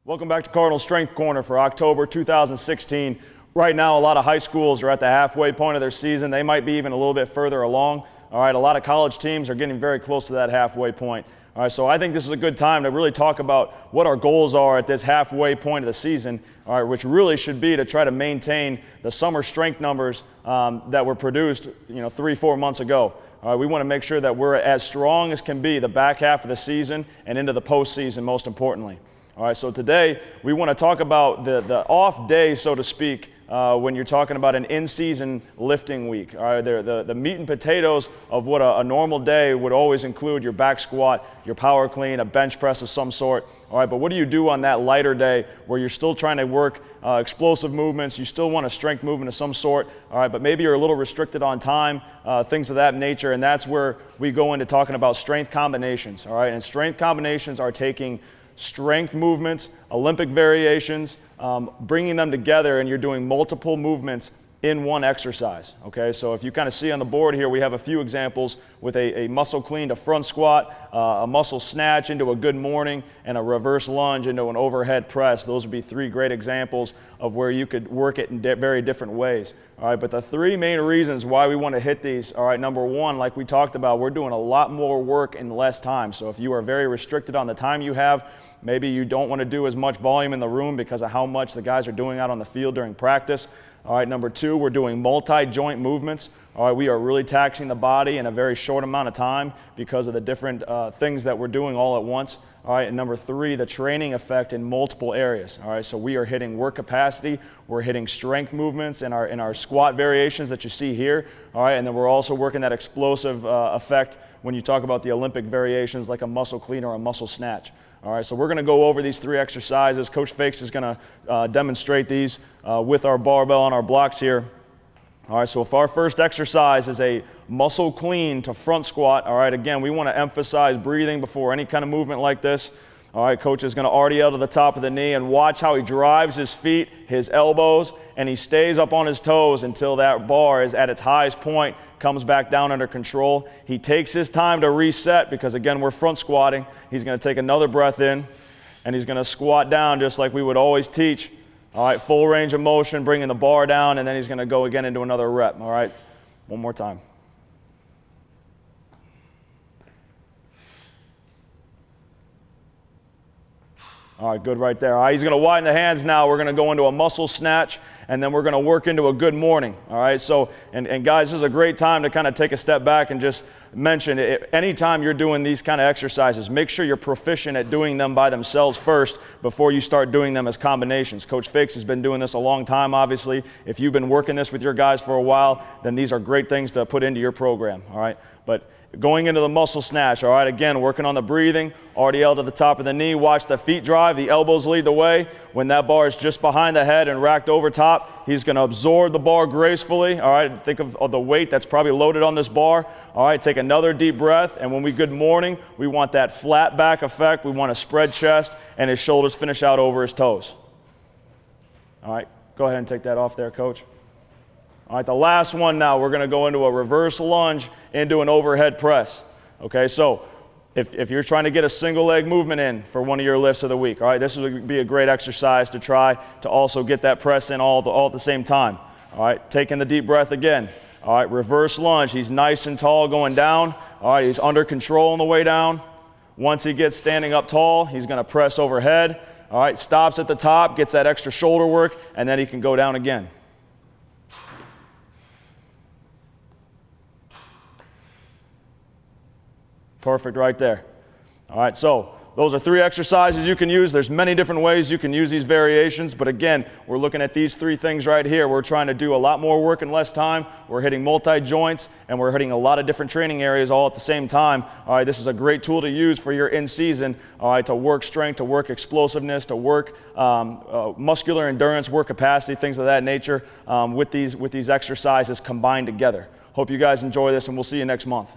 Welcome back to Cardinal Strength Corner for October 2016. Right now, a lot of high schools are at the halfway point of their season. They might be even a little bit further along. All right, a lot of college teams are getting very close to that halfway point. All right, so I think this is a good time to really talk about what our goals are at this halfway point of the season, all right, which really should be to try to maintain the summer strength numbers that were produced, 3-4 months ago. All right, we want to make sure that we're as strong as can be the back half of the season and into the postseason, most importantly. All right, so today we want to talk about the off day, so to speak, when you're talking about an in-season lifting week. All right, the meat and potatoes of what a normal day would always include your back squat, your power clean, a bench press of some sort. All right, but what do you do on that lighter day where you're still trying to work explosive movements, you still want a strength movement of some sort, all right, but maybe you're a little restricted on time, things of that nature, and that's where we go into talking about strength combinations. All right, and strength combinations are taking strength movements, Olympic variations, bringing them together, and you're doing multiple movements in one exercise. Okay, so if you kind of see on the board here, we have a few examples with a muscle clean to front squat, a muscle snatch into a good morning, and a reverse lunge into an overhead press. Those would be three great examples of where you could work it in very different ways. All right, but the three main reasons why we want to hit these, all right, number one, like we talked about, we're doing a lot more work in less time. So if you are very restricted on the time you have, maybe you don't want to do as much volume in the room because of how much the guys are doing out on the field during practice. All right, number two, we're doing multi-joint movements. All right, we are really taxing the body in a very short amount of time because of the different things that we're doing all at once. All right, and number three, the training effect in multiple areas. All right, so we are hitting work capacity, we're hitting strength movements in our squat variations that you see here. All right, and then we're also working that explosive effect when you talk about the Olympic variations like a muscle clean or a muscle snatch. All right, so we're going to go over these three exercises. Coach Fakes is going to demonstrate these with our barbell on our blocks here. All right, so if our first exercise is a muscle clean to front squat, all right, again, we want to emphasize breathing before any kind of movement like this. All right, coach is going to RDL to the top of the knee and watch how he drives his feet, his elbows, and he stays up on his toes until that bar is at its highest point, comes back down under control. He takes his time to reset because, again, we're front squatting. He's going to take another breath in, and he's going to squat down just like we would always teach. All right, full range of motion, bringing the bar down, and then he's going to go again into another rep. All right, one more time. All right, good right there. All right, he's going to widen the hands now. We're going to go into a muscle snatch, and then we're going to work into a good morning. All right, so, and guys, this is a great time to kind of take a step back and just mention, anytime you're doing these kind of exercises, make sure you're proficient at doing them by themselves first before you start doing them as combinations. Coach Fakes has been doing this a long time, obviously. If you've been working this with your guys for a while, then these are great things to put into your program, all right? But going into the muscle snatch, all right, again, working on the breathing, RDL to the top of the knee, watch the feet drive, the elbows lead the way. When that bar is just behind the head and racked over top, he's going to absorb the bar gracefully, all right, think of the weight that's probably loaded on this bar, all right, take another deep breath, and when we good morning, we want that flat back effect, we want a spread chest, and his shoulders finish out over his toes. All right, go ahead and take that off there, coach. All right, the last one now, we're going to go into a reverse lunge into an overhead press. Okay, so if you're trying to get a single leg movement in for one of your lifts of the week, all right, this would be a great exercise to try to also get that press in all at the same time. All right, taking the deep breath again. All right, reverse lunge. He's nice and tall going down. All right, he's under control on the way down. Once he gets standing up tall, he's going to press overhead. All right, stops at the top, gets that extra shoulder work, and then he can go down again. Perfect right there. All right, so those are three exercises you can use. There's many different ways you can use these variations, but again, we're looking at these three things right here. We're trying to do a lot more work in less time. We're hitting multi-joints, and we're hitting a lot of different training areas all at the same time. All right, this is a great tool to use for your in-season, all right, to work strength, to work explosiveness, to work muscular endurance, work capacity, things of that nature with these exercises combined together. Hope you guys enjoy this, and we'll see you next month.